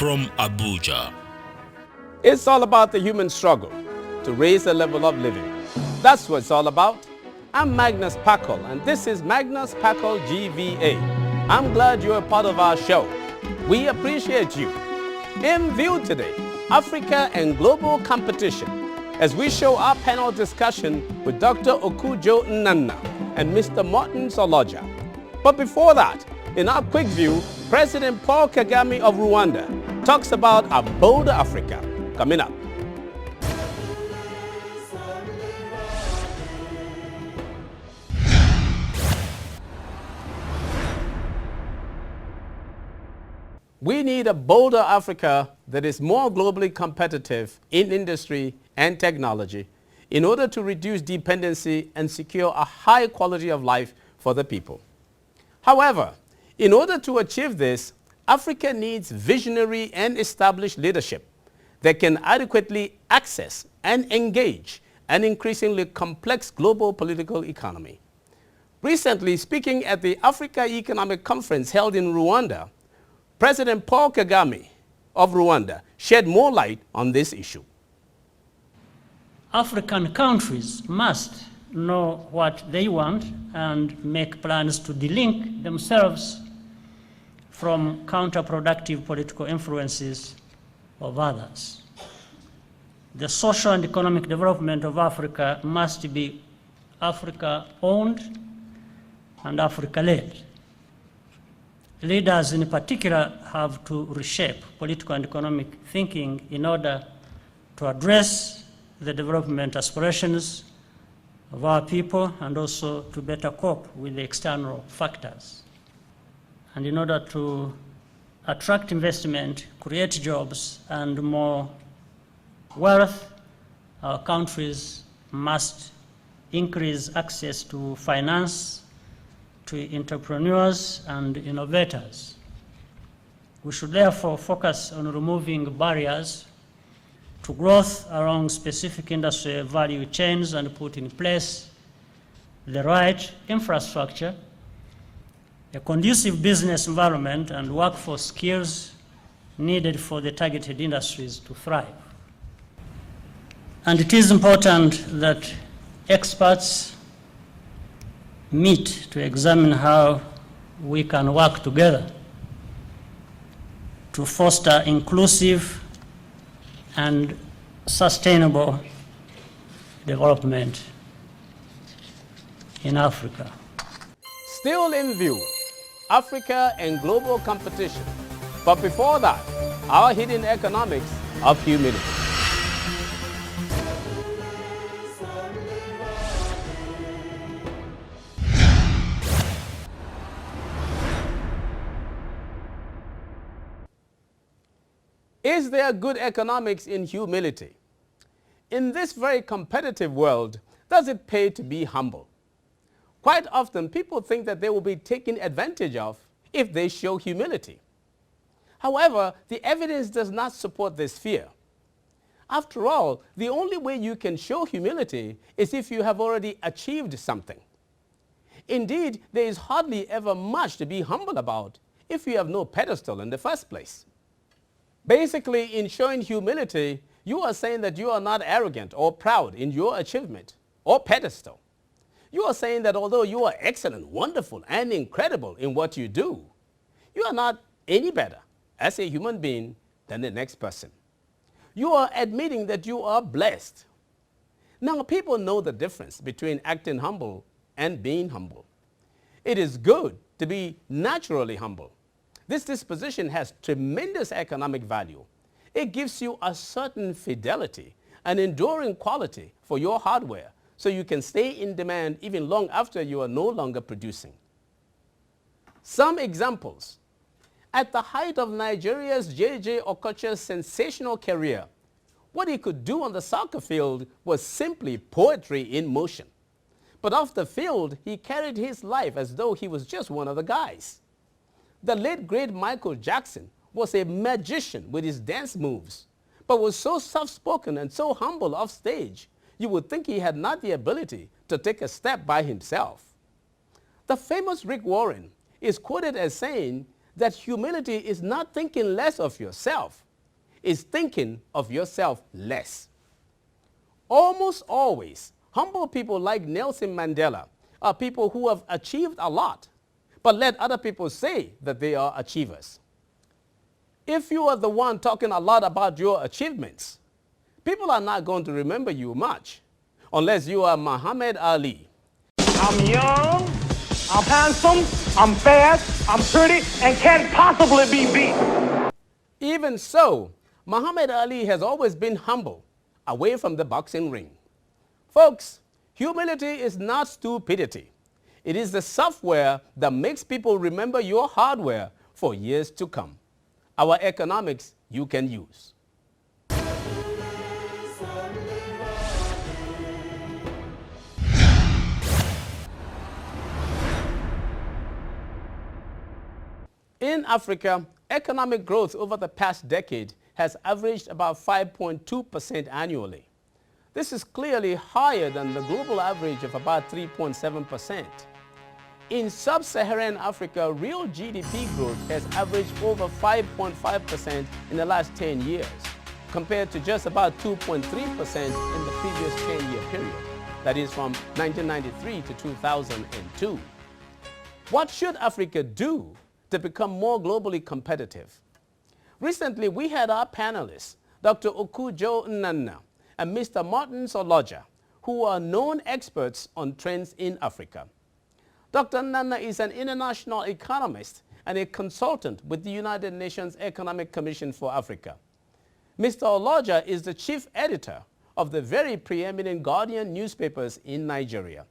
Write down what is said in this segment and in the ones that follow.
from Abuja. It's all about the human struggle to raise the level of living. That's what it's all about. I'm Magnus Packle, and this is Magnus Packle GVA. I'm glad you're a part of our show. We appreciate you. In view today, Africa and global competition, as we show our panel discussion with Dr. Okujo Nnanna and Mr. Martin Soloja. But before that, in our quick view, President Paul Kagame of Rwanda talks about a bolder Africa. Coming up. We need a bolder Africa that is more globally competitive in industry and technology in order to reduce dependency and secure a high quality of life for the people. However, in order to achieve this, Africa needs visionary and established leadership that can adequately access and engage an increasingly complex global political economy. Recently, speaking at the Africa Economic Conference held in Rwanda, President Paul Kagame of Rwanda shed more light on this issue. African countries must know what they want and make plans to delink themselves from counterproductive political influences of others. The social and economic development of Africa must be Africa-owned and Africa-led. Leaders in particular have to reshape political and economic thinking in order to address the development aspirations of our people and also to better cope with the external factors. And in order to attract investment, create jobs, and more wealth, our countries must increase access to finance, to entrepreneurs and innovators. We should therefore focus on removing barriers to growth along specific industry value chains and put in place the right infrastructure, a conducive business environment, and workforce skills needed for the targeted industries to thrive. And it is important that experts meet to examine how we can work together to foster inclusive and sustainable development in Africa. Still in view, Africa and global competition. But before that, our hidden economics of humility. Is there good economics in humility? In this very competitive world, does it pay to be humble? Quite often, people think that they will be taken advantage of if they show humility. However, the evidence does not support this fear. After all, the only way you can show humility is if you have already achieved something. Indeed, there is hardly ever much to be humble about if you have no pedestal in the first place. Basically, in showing humility, you are saying that you are not arrogant or proud in your achievement or pedestal. You are saying that although you are excellent, wonderful, and incredible in what you do, you are not any better as a human being than the next person. You are admitting that you are blessed. Now, people know the difference between acting humble and being humble. It is good to be naturally humble. This disposition has tremendous economic value. It gives you a certain fidelity, an enduring quality for your hardware, so you can stay in demand even long after you are no longer producing. Some examples. At the height of Nigeria's J.J. Okocha's sensational career, what he could do on the soccer field was simply poetry in motion. But off the field, he carried his life as though he was just one of the guys. The late great Michael Jackson was a magician with his dance moves, but was so soft-spoken and so humble off stage, you would think he had not the ability to take a step by himself. The famous Rick Warren is quoted as saying that humility is not thinking less of yourself, it's thinking of yourself less. Almost always, humble people like Nelson Mandela are people who have achieved a lot, but let other people say that they are achievers. If you are the one talking a lot about your achievements, people are not going to remember you much, unless you are Muhammad Ali. I'm young, I'm handsome, I'm fast, I'm pretty, and can't possibly be beat. Even so, Muhammad Ali has always been humble, away from the boxing ring. Folks, humility is not stupidity. It is the software that makes people remember your hardware for years to come. Our economics you can use. In Africa, economic growth over the past decade has averaged about 5.2% annually. This is clearly higher than the global average of about 3.7%. In sub-Saharan Africa, real GDP growth has averaged over 5.5% in the last 10 years, compared to just about 2.3% in the previous 10-year period, that is from 1993 to 2002. What should Africa do to become more globally competitive? Recently, we had our panelists, Dr. Okudjo Nnanna and Mr. Martin Soloja, who are known experts on trends in Africa. Dr. Nnanna is an international economist and a consultant with the United Nations Economic Commission for Africa. Mr. Oloja is the chief editor of the very preeminent Guardian newspapers in Nigeria.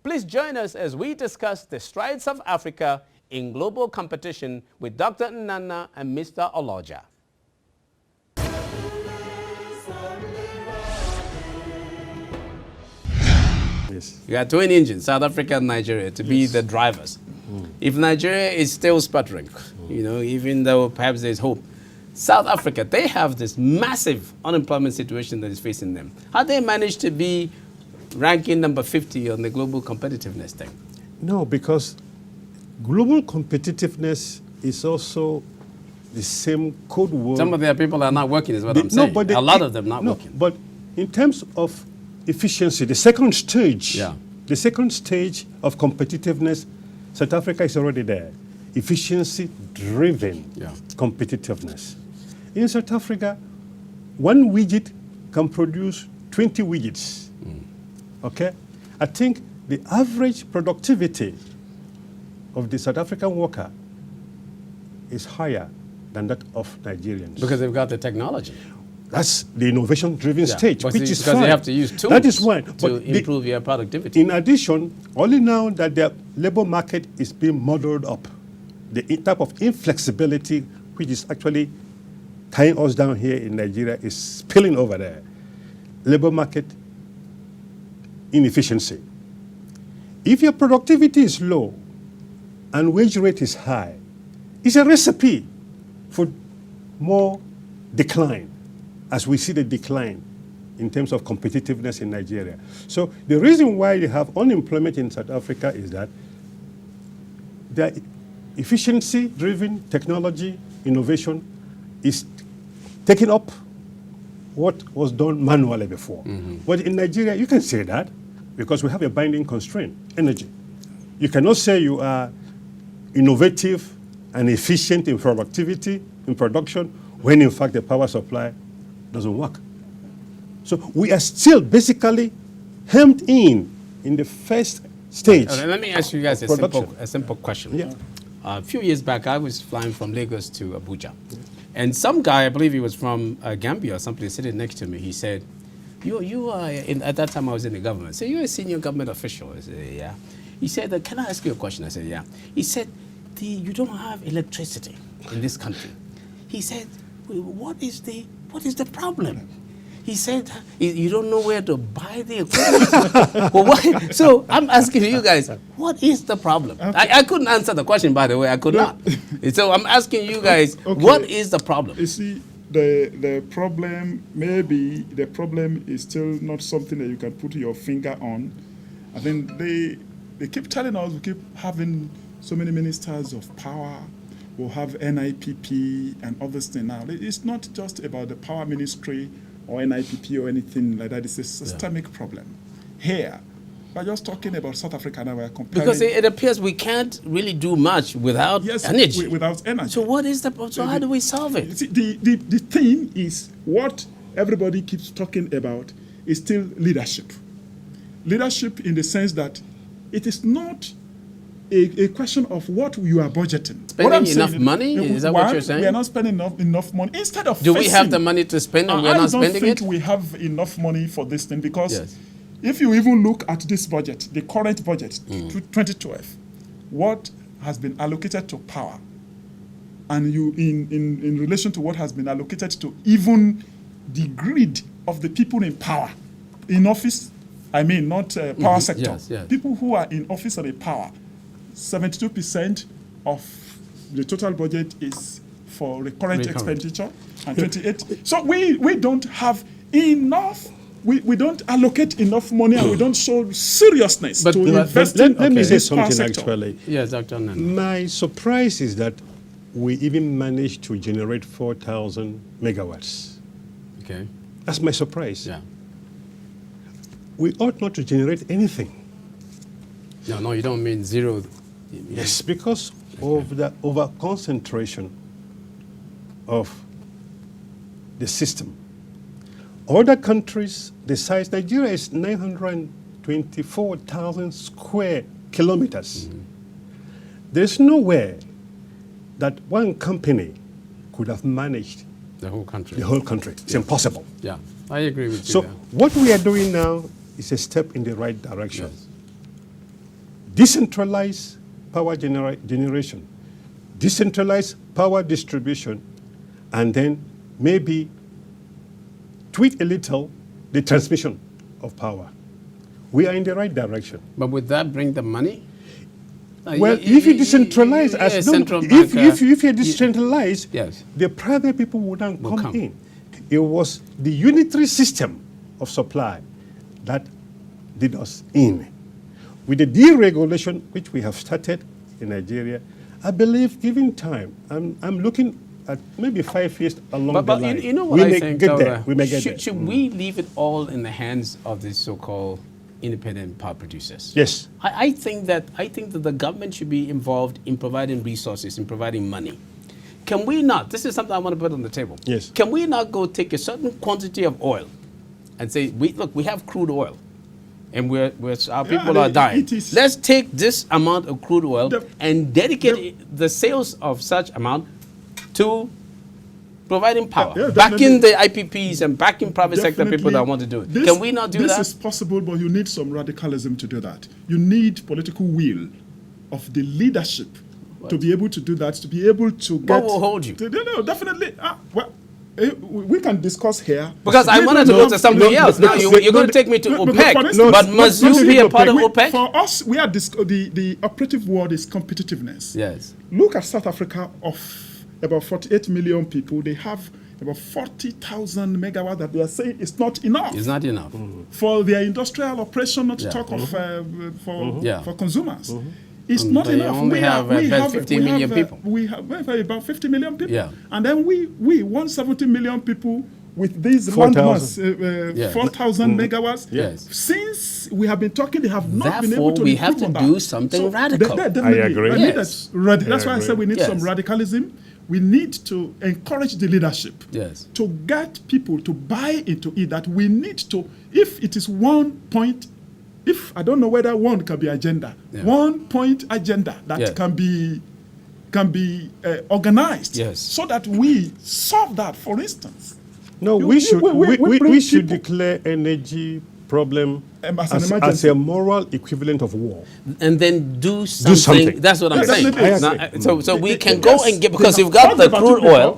Please join us as we discuss the strides of Africa in global competition with Dr. Nnanna and Mr. Oloja. Yes. You got twin engines, South Africa and Nigeria, to be the drivers. If Nigeria is still sputtering, even though perhaps there's hope, South Africa, they have this massive unemployment situation that is facing them. How they managed to be ranking number 50 on the global competitiveness thing? No, because global competitiveness is also the same code word. Some of their people are not working, is what I'm saying. A lot of them not working. But in terms of efficiency, the second stage, the second stage of competitiveness, South Africa is already there. Efficiency-driven competitiveness. In South Africa, one widget can produce 20 widgets. Okay? I think the average productivity of the South African worker is higher than that of Nigerians. Because they've got the technology. That's the innovation-driven stage, which is fine. Because they have to use tools that is fine. to improve your productivity. In addition, only now that the labor market is being modeled up, the type of inflexibility which is actually tying us down here in Nigeria is spilling over there. Labor market inefficiency. If your productivity is low and wage rate is high, it's a recipe for more decline, as we see the decline in terms of competitiveness in Nigeria. So the reason why you have unemployment in South Africa is that the efficiency-driven technology innovation is taking up what was done manually before. But in Nigeria, you can say that because we have a binding constraint, energy. You cannot say you are innovative and efficient in productivity, in production, when in fact the power supply doesn't work. So we are still basically hemmed in the first stage. Let me ask you guys a simple question. Yeah. A few years back, I was flying from Lagos to Abuja. And some guy, I believe he was from Gambia or something, sitting next to me, he said, you are, at that time I was in the government, so you're a senior government official. I said, yeah. He said, can I ask you a question? I said, yeah. He said, you don't have electricity in this country. He said, what is the problem? He said, you don't know where to buy the equipment. Well, why? So I'm asking you guys, what is the problem? I couldn't answer the question, by the way. I could not. So I'm asking you guys, what is the problem? You see, the problem, maybe the problem is still not something that you can put your finger on. I think they keep telling us we keep having so many ministers of power. we'll have NIPP and others things now. It's not just about the power ministry or NIPP or anything like that. It's a systemic problem. Here, we're just talking about South Africa now. We're comparing. Because it appears we can't really do much without energy. Without energy. So what is so how do we solve it? See, the thing is, what everybody keeps talking about is still leadership. Leadership in the sense that it is not a question of what you are budgeting. Spending enough money? Is that what you're saying? We are not spending enough money. Instead of do we have the money to spend and we are not spending it? I don't think we have enough money for this thing because if you even look at this budget, the current budget, 2012, what has been allocated to power, and you in relation to what has been allocated to even the greed of the people in power, in office, I mean not power sector, people who are in office or in power, 72% of the total budget is for recurrent expenditure, and 28. So we don't have enough. We don't allocate enough money, and we don't show seriousness to invest in let me say this power something sector. actually. Yes, Dr. Nana. My surprise is that we even managed to generate 4,000 megawatts. Okay. That's my surprise. Yeah. We ought not to generate anything. No, you don't mean zero. Yes, because of the over-concentration of the system. Other countries, the size, Nigeria is 924,000 square kilometers. There's nowhere that one company could have managed the whole country. the whole country. It's impossible. Yeah, I agree with you So there. what we are doing now is a step in the right direction. Yes. Decentralized power generation, decentralized power distribution, and then maybe tweak a little the transmission of power. We are in the right direction. But would that bring the money? Well, if you decentralize, if you decentralize, the private people wouldn't come in. It was the unitary system of supply that did us in. With the deregulation, which we have started in Nigeria, I believe, given time, I'm looking at maybe 5 years along the line. You know what we I may think, get there. We may get there. Should we leave it all in the hands of the so-called independent power producers? Yes. I think that the government should be involved in providing resources, in providing money. Can we not? This is something I want to put on the table. Yes. Can we not go take a certain quantity of oil and say, look, we have crude oil, and our people are dying. Let's take this amount of crude oil and dedicate the sales of such amount to providing power, backing the IPPs and backing private sector people that want to do it. Can we not do that? This is possible, but you need some radicalism to do that. You need political will of the leadership to be able to do that, to be able to get... What will hold you? No, definitely. We can discuss here. Because I wanted to go to something else. Now, you're going to take me to OPEC, but must you be a part of OPEC? For us, we are the operative word is competitiveness. Yes. Look at South Africa of about 48 million people. They have about 40,000 megawatts that they are saying is not enough. It's not enough. For their industrial operation, not to talk of for consumers. It's not enough. We have about 50 million people. We have about 50 million people. Yeah. And then we 170 million people with these 4,000 megawatts. Yes. Since we have been talking, they have not been able to we have improve to on do that. something radical. I agree. Yes. That's why I said we need some radicalism. We need to encourage the leadership to get people to buy into it, that we need to, if it is 1 point, if I don't know whether one can be agenda, 1 point agenda that can be organized so that we solve that, for instance. No, we should declare energy problem as a moral equivalent of war. And then do something. That's what I'm saying. So we can go and get, because you've got the crude oil,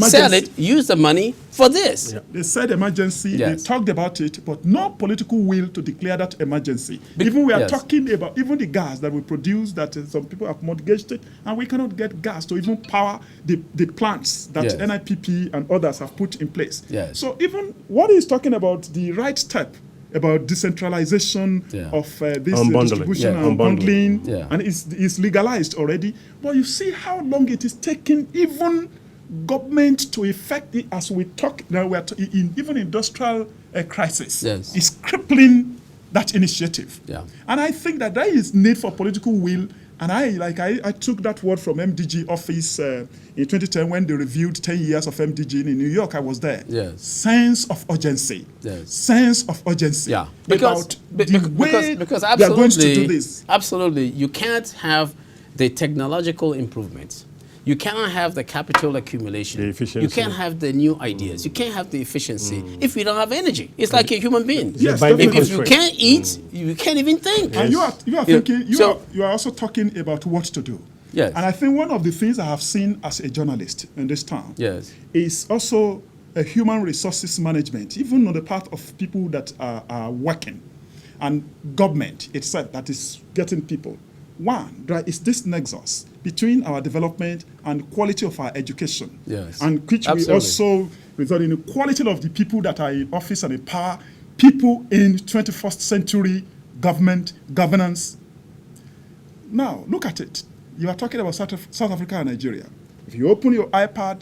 sell it, use the money for this. They said emergency, they talked about it, but no political will to declare that emergency. Even we are talking about even the gas that we produce, that some people have mortgaged it, and we cannot get gas to even power the plants that NIPP and others have put in place. So even what he's talking about, the right step, about decentralization Yeah. of this Unbundling. distribution Yeah. and bundling, Yeah. and it's legalized already. But you see how long it is taking even government to effect it as we talk now. Even industrial crisis Yes. is crippling that initiative. Yeah. And I think that there is need for political will. And I took that word from MDG office in 2010 when they reviewed 10 years of MDG in New York. I was there. Yes. Sense of urgency. Yes. Sense of urgency. Yeah, because about the way because they are going to absolutely, do this. absolutely, you can't have the technological improvements. You cannot have the capital accumulation. The efficiency. You can't have the new ideas. You can't have the efficiency if you don't have energy. It's like a human being. Yes, By definitely. If you can't eat, you can't even think. And you are Yeah. thinking, So- you are also talking about what to do. Yes. And I think one of the things I have seen as a journalist in this town Yes. is also a human resources management, even on the part of people that are working, and government itself that is getting people. One, there is this nexus between our development and quality of our education. Yes. And which we Absolutely. also result in the quality of the people that are in office and in power, people in 21st century governance. Now, look at it. You are talking about South Africa and Nigeria. If you open your iPad,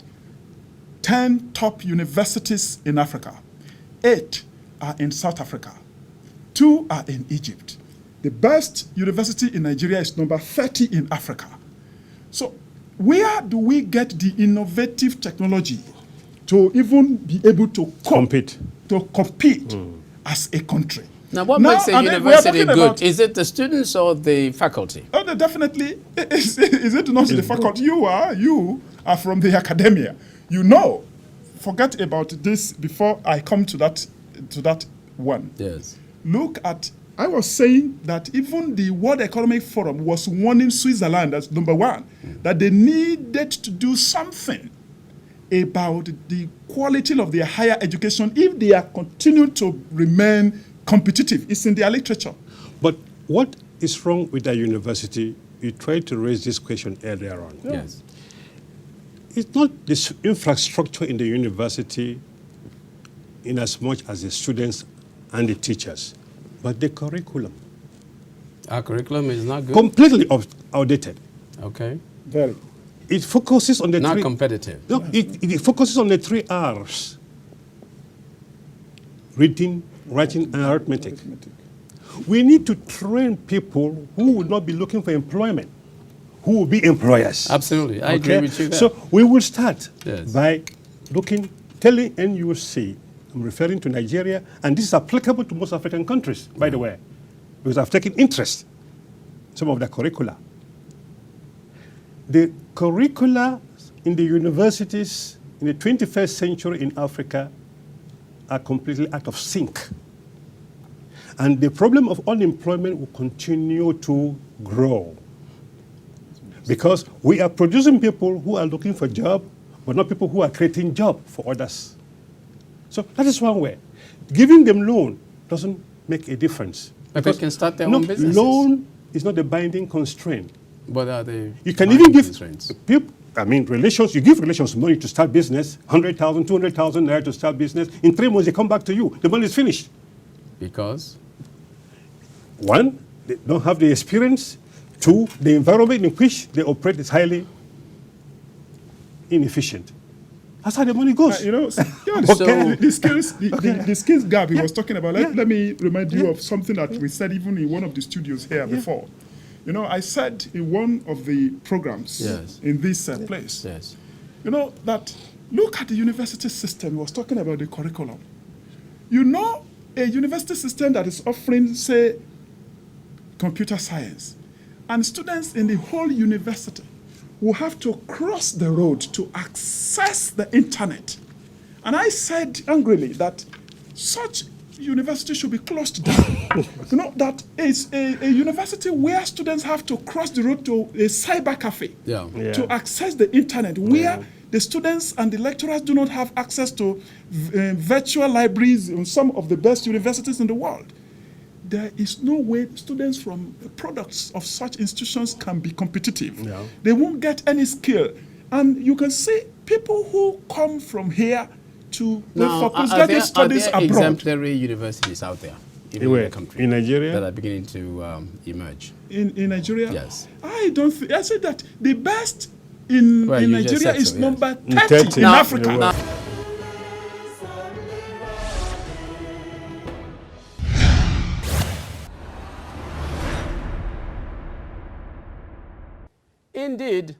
10 top universities in Africa, 8 are in South Africa, 2 are in Egypt. The best university in Nigeria is number 30 in Africa. So where do we get the innovative technology to even be able to Compete. as a country? Now, what makes a and then we are university talking good? about- Is it the students or the faculty? Oh, no, definitely. Is it not the faculty? You are from the academia. You know. Forget about this before I come to that one. Yes. Look at, I was saying that even the World Economic Forum was warning Switzerland as number one, that they needed to do something about the quality of their higher education if they are continuing to remain competitive. It's in their literature. But what is wrong with the university? You tried to raise this question earlier on. Yes. It's not the infrastructure in the university in as much as the students and the teachers, but the curriculum. Our curriculum is not good. Completely outdated. Okay. Very. It focuses on the Not three. competitive. No, it focuses on the 3 R's: reading, writing, and arithmetic. We need to train people who will not be looking for employment, who will be employers. Absolutely. I agree with you there. So we will start Yes. by telling NUC, I'm referring to Nigeria, and this is applicable to most African countries, by the way, because I've taken interest in some of the curricula. The curricula in the universities in the 21st century in Africa are completely out of sync. And the problem of unemployment will continue to grow because we are producing people who are looking for a job, but not people who are creating job for others. So that is one way. Giving them loan doesn't make a difference. But they Because can start their own businesses. Loan is not a binding constraint. What are the You can binding even give constraints? people, relations, you give relations money to start business, 100,000, 200,000 naira to start business. In 3 months, they come back to you. The money is finished. Because? One, they don't have the experience. 2, the environment in which they operate is highly inefficient. That's how the money goes. So- the skills gap he was talking about. Let me remind you of something that we said even in one of the studios here before. You know, I said in one of the programs Yes. in this place, Yes. you know, that look at the university system. He was talking about the curriculum. You know, a university system that is offering, say, computer science, and students in the whole university will have to cross the road to access the internet. And I said angrily that such university should be closed down. You know, that is a university where students have to cross the road to a cyber cafe Yeah. to access the internet, where the students and the lecturers do not have access to virtual libraries in some of the best universities in the world. There is no way students from products of such institutions can be competitive. Yeah. They won't get any skill. And you can see people who come from here to Now, for postgraduate studies are there abroad. exemplary universities out there? even in Where? the country. In Nigeria? That are beginning to emerge. In Nigeria? Yes. I don't think, I said that the best in Well, you just Nigeria said is so, yes. number 30 30 in Now- Africa. Now- Indeed,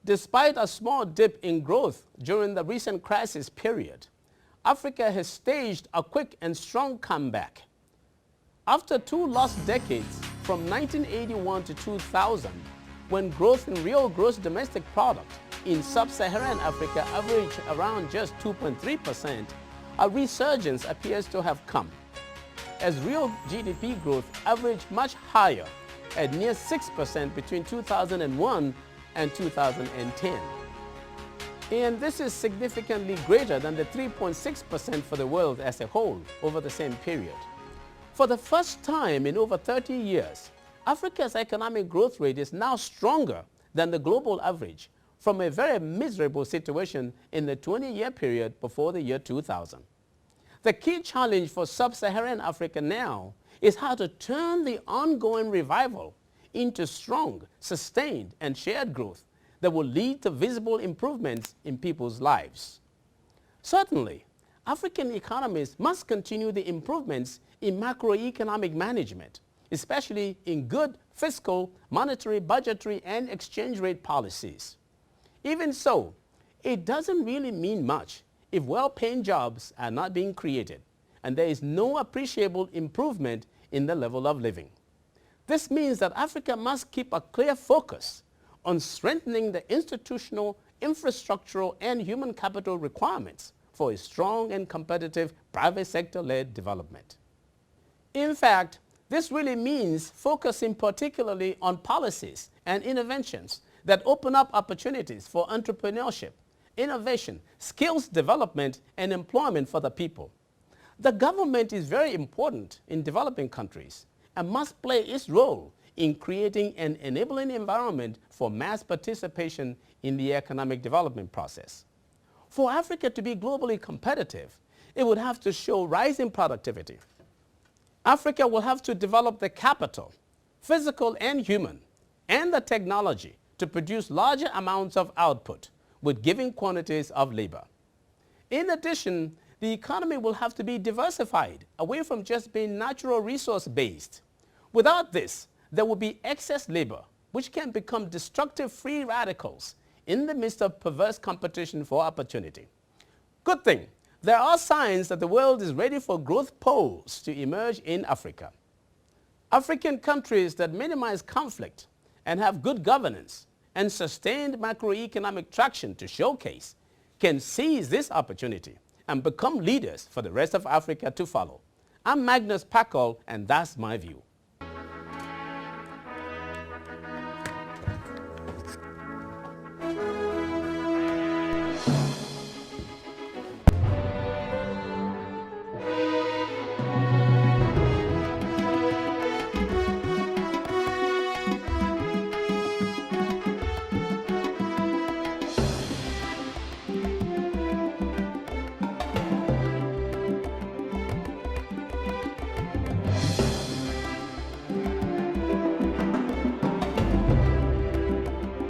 despite a small dip in growth during the recent crisis period, Africa has staged a quick and strong comeback. After 2 lost decades from 1981 to 2000, when growth in real gross domestic product in sub-Saharan Africa averaged around just 2.3%, a resurgence appears to have come, as real GDP growth averaged much higher at near 6% between 2001 and 2010. And this is significantly greater than the 3.6% for the world as a whole over the same period. For the first time in over 30 years, Africa's economic growth rate is now stronger than the global average from a very miserable situation in the 20-year period before the year 2000. The key challenge for sub-Saharan Africa now is how to turn the ongoing revival into strong, sustained, and shared growth that will lead to visible improvements in people's lives. Certainly, African economies must continue the improvements in macroeconomic management, especially in good fiscal, monetary, budgetary, and exchange rate policies. Even so, it doesn't really mean much if well-paying jobs are not being created and there is no appreciable improvement in the level of living. This means that Africa must keep a clear focus on strengthening the institutional, infrastructural, and human capital requirements for a strong and competitive private sector-led development. In fact, this really means focusing particularly on policies and interventions that open up opportunities for entrepreneurship, innovation, skills development, and employment for the people. The government is very important in developing countries and must play its role in creating an enabling environment for mass participation in the economic development process. For Africa to be globally competitive, it would have to show rising productivity. Africa will have to develop the capital, physical and human, and the technology to produce larger amounts of output with given quantities of labor. In addition, the economy will have to be diversified away from just being natural resource based. Without this, there will be excess labor, which can become destructive free radicals in the midst of perverse competition for opportunity. Good thing, there are signs that the world is ready for growth poles to emerge in Africa. African countries that minimize conflict and have good governance and sustained macroeconomic traction to showcase can seize this opportunity and become leaders for the rest of Africa to follow. I'm Magnus Pakol, and that's my view.